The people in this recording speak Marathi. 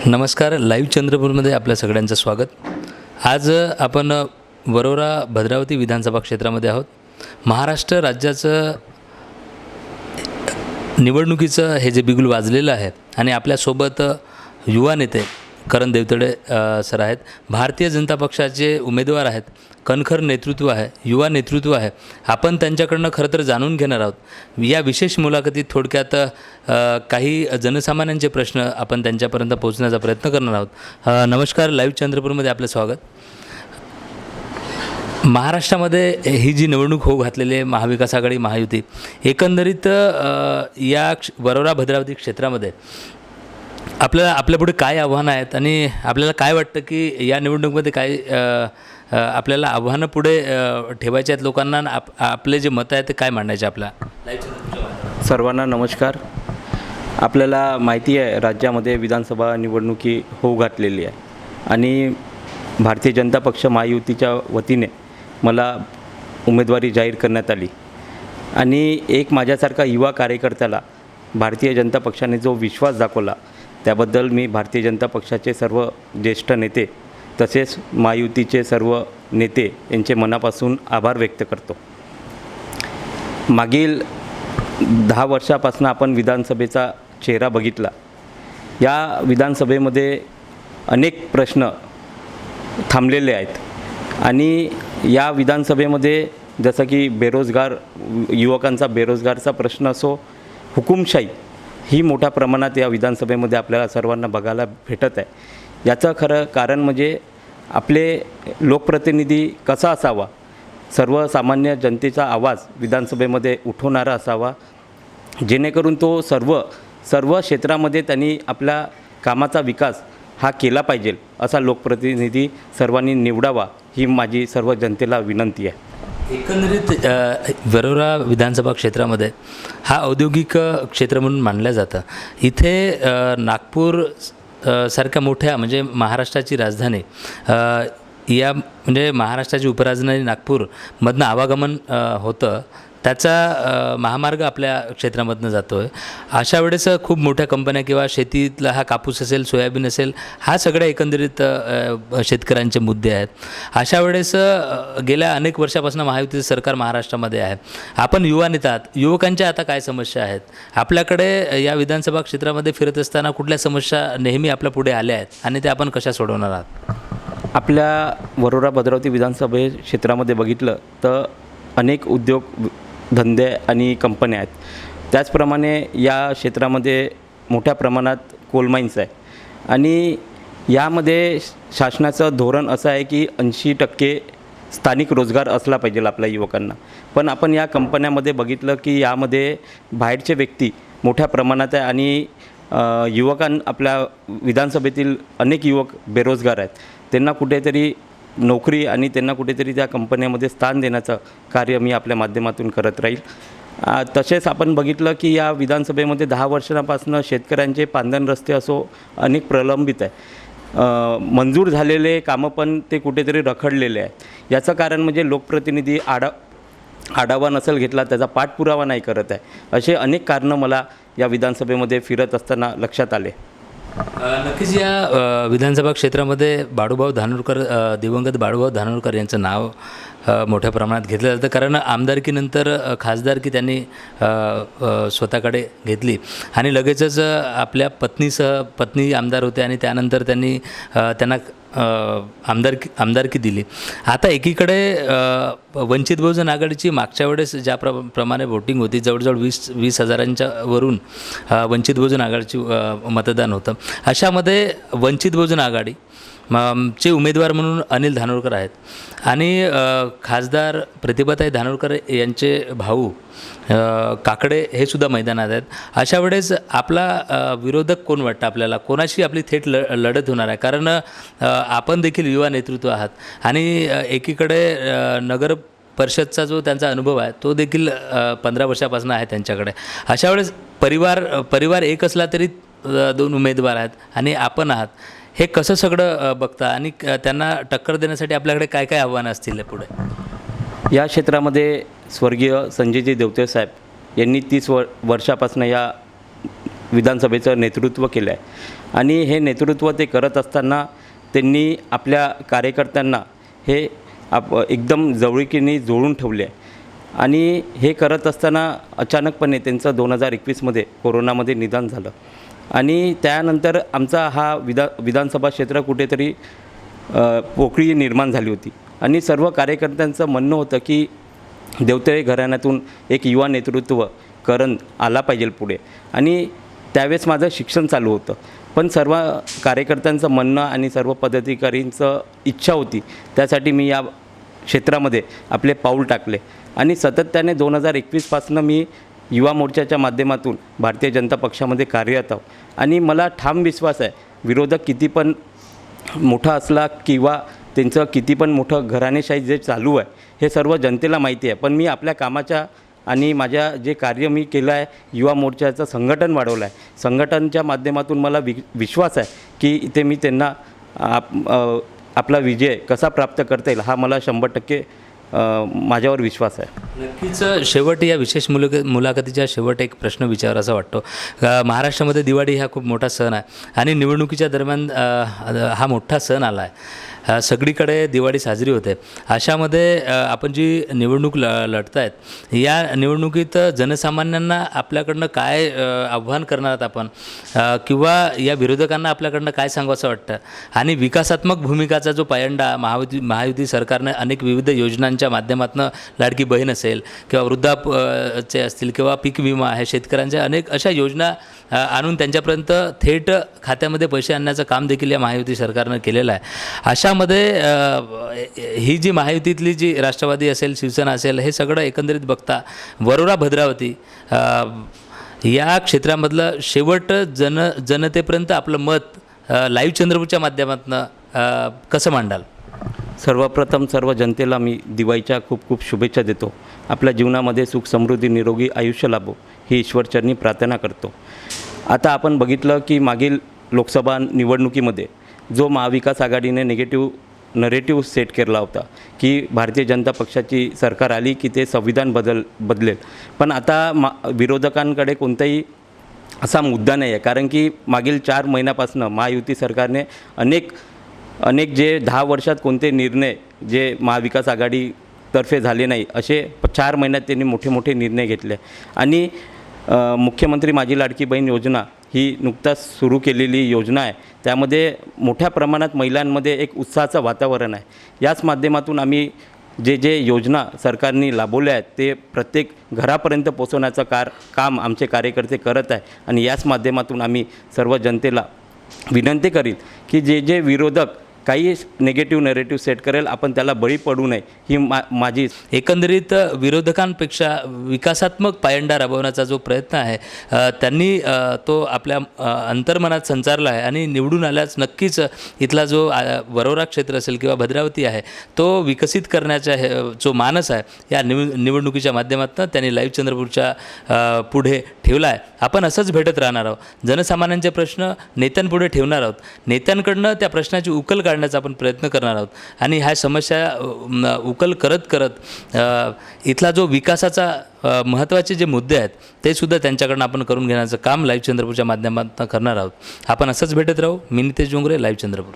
नमस्कार. लाईव्ह चंद्रपूरमध्ये आपल्या सगळ्यांचं स्वागत. आज आपण वरोरा भद्रावती विधानसभा क्षेत्रामध्ये आहोत. महाराष्ट्र राज्याचं निवडणुकीचं हे जे बिगुल वाजलेलं आहे आणि आपल्यासोबत युवा नेते करण देवतडे सर आहेत. भारतीय जनता पक्षाचे उमेदवार आहेत. कणखर नेतृत्व आहे, युवा नेतृत्व आहे. आपण त्यांच्याकडनं खरं तर जाणून घेणार आहोत. या विशेष मुलाखतीत थोडक्यात काही जनसामान्यांचे प्रश्न आपण त्यांच्यापर्यंत पोहोचण्याचा प्रयत्न करणार आहोत. नमस्कार. लाईव्ह चंद्रपूरमध्ये आपलं स्वागत. महाराष्ट्रामध्ये ही जी निवडणूक होऊ घातलेली आहे, महाविकास आघाडी महायुती, एकंदरीत या वरोरा भद्रावती क्षेत्रामध्ये आपल्यापुढे काय आव्हानं आहेत आणि आपल्याला काय वाटतं की या निवडणुकीमध्ये काय आपल्याला आव्हानं पुढे ठेवायचे आहेत लोकांना, आपले जे मतं आहेत ते काय मांडायचे आपल्या? सर्वांना नमस्कार. आपल्याला माहिती आहे राज्यामध्ये विधानसभा निवडणुकी होऊ घातलेली आहे आणि भारतीय जनता पक्ष महायुतीच्या वतीने मला उमेदवारी जाहीर करण्यात आली आणि एक माझ्यासारखा युवा कार्यकर्त्याला भारतीय जनता पक्षाने जो विश्वास दाखवला त्याबद्दल मी भारतीय जनता पक्षाचे सर्व ज्येष्ठ नेते तसेच महायुतीचे सर्व नेते यांचे मनापासून आभार व्यक्त करतो. मागील 10 वर्षापासून आपण विधानसभेचा चेहरा बघितला. या विधानसभेमध्ये अनेक प्रश्न थांबलेले आहेत आणि या विधानसभेमध्ये जसं की युवकांचा बेरोजगारचा प्रश्न असो, हुकुमशाही ही मोठ्या प्रमाणात या विधानसभेमध्ये आपल्याला सर्वांना बघायला भेटत आहे. याचं खरं कारण म्हणजे आपले लोकप्रतिनिधी कसा असावा, सर्वसामान्य जनतेचा आवाज विधानसभेमध्ये उठवणारा असावा, जेणेकरून तो सर्व क्षेत्रामध्ये त्यांनी आपल्या कामाचा विकास हा केला पाहिजे असा लोकप्रतिनिधी सर्वांनी निवडावा ही माझी सर्व जनतेला विनंती आहे. एकंदरीत वरोरा विधानसभा क्षेत्रामध्ये हा औद्योगिक क्षेत्र म्हणून मानलं जातं. इथे नागपूर सारख्या मोठ्या म्हणजे महाराष्ट्राची राजधानी या म्हणजे महाराष्ट्राची उपराजधानी नागपूरमधनं आवागमन होतं, त्याचा महामार्ग आपल्या क्षेत्रामधनं जातो आहे. अशा वेळेस खूप मोठ्या कंपन्या किंवा शेतीतला हा कापूस असेल, सोयाबीन असेल, हा सगळ्या एकंदरीत शेतकऱ्यांचे मुद्दे आहेत. अशा वेळेस गेल्या अनेक वर्षापासून महायुतीचं सरकार महाराष्ट्रामध्ये आहे. आपण युवा नेता आहात. युवकांच्या आता काय समस्या आहेत आपल्याकडे? या विधानसभा क्षेत्रामध्ये फिरत असताना कुठल्या समस्या नेहमी आपल्या पुढे आल्या आहेत आणि त्या आपण कशा सोडवणार आहात? आपल्या वरोरा भद्रावती विधानसभे क्षेत्रामध्ये बघितलं तर अनेक उद्योग धंदे आणि कंपन्या आहेत. त्याचप्रमाणे या क्षेत्रामध्ये मोठ्या प्रमाणात कोल माईन्स आहे आणि यामध्ये शासनाचं धोरण असं आहे की 80% स्थानिक रोजगार असला पाहिजे आपल्या युवकांना. पण आपण या कंपन्यामध्ये बघितलं की यामध्ये बाहेरचे व्यक्ती मोठ्या प्रमाणात आहे आणि आपल्या विधानसभेतील अनेक युवक बेरोजगार आहेत. त्यांना कुठेतरी नोकरी आणि त्यांना कुठेतरी त्या कंपन्यामध्ये स्थान देण्याचं कार्य मी आपल्या माध्यमातून करत राहील. तसेच आपण बघितलं की या विधानसभेमध्ये 10 वर्षांपासून शेतकऱ्यांचे पांदन रस्ते असो अनेक प्रलंबित आहे. मंजूर झालेले कामं पण ते कुठेतरी रखडलेले आहेत. याचं कारण म्हणजे लोकप्रतिनिधी आढावा नसेल घेतला, त्याचा पाठपुरावा नाही करत आहे. असे अनेक कारणं मला या विधानसभेमध्ये फिरत असताना लक्षात आले. नक्कीच या विधानसभा क्षेत्रामध्ये बाळूभाऊ धानोरकर, दिवंगत बाळूभाऊ धानोरकर यांचं नाव मोठ्या प्रमाणात घेतलं जातं, कारण आमदारकीनंतर खासदारकी त्यांनी स्वतःकडे घेतली आणि लगेचच आपल्या पत्नी आमदार होते आणि त्यानंतर त्यांना आमदारकी दिली. आता एकीकडे वंचित बहुजन आघाडीची मागच्या वेळेस ज्या प्रमाणे वोटिंग होती, जवळजवळ 20,000 वरून वंचित बहुजन आघाडीची मतदान होतं. अशामध्ये वंचित बहुजन आघाडी चे उमेदवार म्हणून अनिल धानोरकर आहेत आणि खासदार प्रतिभाताई धानोरकर यांचे भाऊ काकडे हे सुद्धा मैदानात आहेत. अशा वेळेस आपला विरोधक कोण वाटतं आपल्याला? कोणाशी आपली थेट लढत होणार आहे? कारण आपण देखील युवा नेतृत्व आहात आणि एकीकडे नगर परिषदचा जो त्यांचा अनुभव आहे तो देखील 15 वर्षापासून आहे त्यांच्याकडे. अशा वेळेस परिवार एक असला तरी 2 उमेदवार आहेत आणि आपण आहात. हे कसं सगळं बघता आणि त्यांना टक्कर देण्यासाठी आपल्याकडे काय काय आव्हानं असतील पुढे? या क्षेत्रामध्ये स्वर्गीय संजयजी देवते साहेब यांनी 30 वर्षापासून या विधानसभेचं नेतृत्व केलं आहे आणि हे नेतृत्व ते करत असताना त्यांनी आपल्या कार्यकर्त्यांना हे एकदम जवळकीने जोडून ठेवले आहे आणि हे करत असताना अचानकपणे त्यांचं 2021मध्ये कोरोनामध्ये निधन झालं आणि त्यानंतर आमचा हा विधानसभा क्षेत्र कुठेतरी पोकळी निर्माण झाली होती आणि सर्व कार्यकर्त्यांचं म्हणणं होतं की देवतळे घराण्यातून एक युवा नेतृत्व करण आला पाहिजे पुढे आणि त्यावेळेस माझं शिक्षण चालू होतं पण सर्व कार्यकर्त्यांचं म्हणणं आणि सर्व पदाधिकारींचं इच्छा होती त्यासाठी मी या क्षेत्रामध्ये आपले पाऊल टाकले आणि सातत्याने 2021पासून मी युवा मोर्चाच्या माध्यमातून भारतीय जनता पक्षामध्ये कार्यरत आहो आणि मला ठाम विश्वास आहे विरोधक किती पण मोठा असला किंवा त्यांचं किती पण मोठं घराणेशाही जे चालू आहे हे सर्व जनतेला माहिती आहे पण मी आपल्या कामाच्या आणि माझ्या जे कार्य मी केलं आहे युवा मोर्चाचं संघटन वाढवलं आहे संघटनच्या माध्यमातून मला विश्वास आहे की इथे मी त्यांना आपला विजय कसा प्राप्त करता येईल हा मला 100% माझ्यावर विश्वास आहे. नक्कीच शेवट या विशेष मुलाखतीच्या शेवट एक प्रश्न विचारायचा वाटतो. महाराष्ट्रामध्ये दिवाळी हा खूप मोठा सण आहे आणि निवडणुकीच्या दरम्यान हा मोठा सण आला आहे. सगळीकडे दिवाळी साजरी होते. अशामध्ये आपण जी निवडणूक लढत आहेत या निवडणुकीत जनसामान्यांना आपल्याकडनं काय आव्हान करणार आहात आपण किंवा या विरोधकांना आपल्याकडनं काय सांगावंसं वाटतं आणि विकासात्मक भूमिकाचा जो पायंडा महायुती सरकारनं अनेक विविध योजनांच्या माध्यमातून लाडकी बहीण असेल किंवा वृद्धापचे असतील किंवा पीक विमा आहे शेतकऱ्यांच्या अनेक अशा योजना आणून त्यांच्यापर्यंत थेट खात्यामध्ये पैसे आणण्याचं काम देखील या महायुती सरकारनं केलेलं आहे. अशामध्ये ही जी महायुतीतली जी राष्ट्रवादी असेल शिवसेना असेल हे सगळं एकंदरीत बघता वरोरा भद्रावती या क्षेत्रामधलं शेवट जनतेपर्यंत आपलं मत लाईव्ह चंद्रपूरच्या माध्यमातून कसं मांडाल? सर्वप्रथम सर्व जनतेला मी दिवाळीच्या खूप खूप शुभेच्छा देतो. आपल्या जीवनामध्ये सुख समृद्धी निरोगी आयुष्य लाभो ही ईश्वरचरणी प्रार्थना करतो. आता आपण बघितलं की मागील लोकसभा निवडणुकीमध्ये जो महाविकास आघाडीने नरेटिव्ह सेट केला होता की भारतीय जनता पक्षाची सरकार आली की ते संविधान बदलेल पण आता विरोधकांकडे कोणताही असा मुद्दा नाही आहे कारण की मागील 4 महिन्यापासून महायुती सरकारने अनेक जे 10 वर्षात कोणते निर्णय जे महाविकास आघाडीतर्फे झाले नाही असे 4 महिन्यात त्यांनी मोठे निर्णय घेतले आणि मुख्यमंत्री माझी लाडकी बहीण योजना ही नुकताच सुरू केलेली योजना आहे. त्यामध्ये मोठ्या प्रमाणात महिलांमध्ये एक उत्साहाचं वातावरण आहे. याच माध्यमातून आम्ही जे योजना सरकारने राबवल्या आहेत ते प्रत्येक घरापर्यंत पोहोचवण्याचं काम आमचे कार्यकर्ते करत आहे आणि याच माध्यमातून आम्ही सर्व जनतेला विनंती करील की जे विरोधक काही निगेटिव्ह नरेटिव्ह सेट करेल आपण त्याला बळी पडू नये ही माझी. एकंदरीत विरोधकांपेक्षा विकासात्मक पायंडा राबवण्याचा जो प्रयत्न आहे त्यांनी तो आपल्या अंतर्मनात संचारला आहे आणि निवडून आल्यास नक्कीच इथला जो वरोरा क्षेत्र असेल किंवा भद्रावती आहे तो विकसित करण्याचा जो मानस आहे या निवडणुकीच्या माध्यमातून त्यांनी लाईव्ह चंद्रपूरच्या पुढे ठेवला आहे. आपण असंच भेटत राहणार आहोत. जनसामान्यांचे प्रश्न नेत्यांपुढे ठेवणार आहोत. नेत्यांकडनं त्या प्रश्नाची उकल काढण्याचा आपण प्रयत्न करणार आहोत आणि ह्या समस्या उकल करत इथला जो विकासाचा महत्त्वाचे जे मुद्दे आहेत ते सुद्धा त्यांच्याकडनं आपण करून घेण्याचं काम लाईव्ह चंद्रपूरच्या माध्यमातून करणार आहोत. आपण असंच भेटत राहू. मी नितेश जोंगरे, लाईव्ह चंद्रपूर.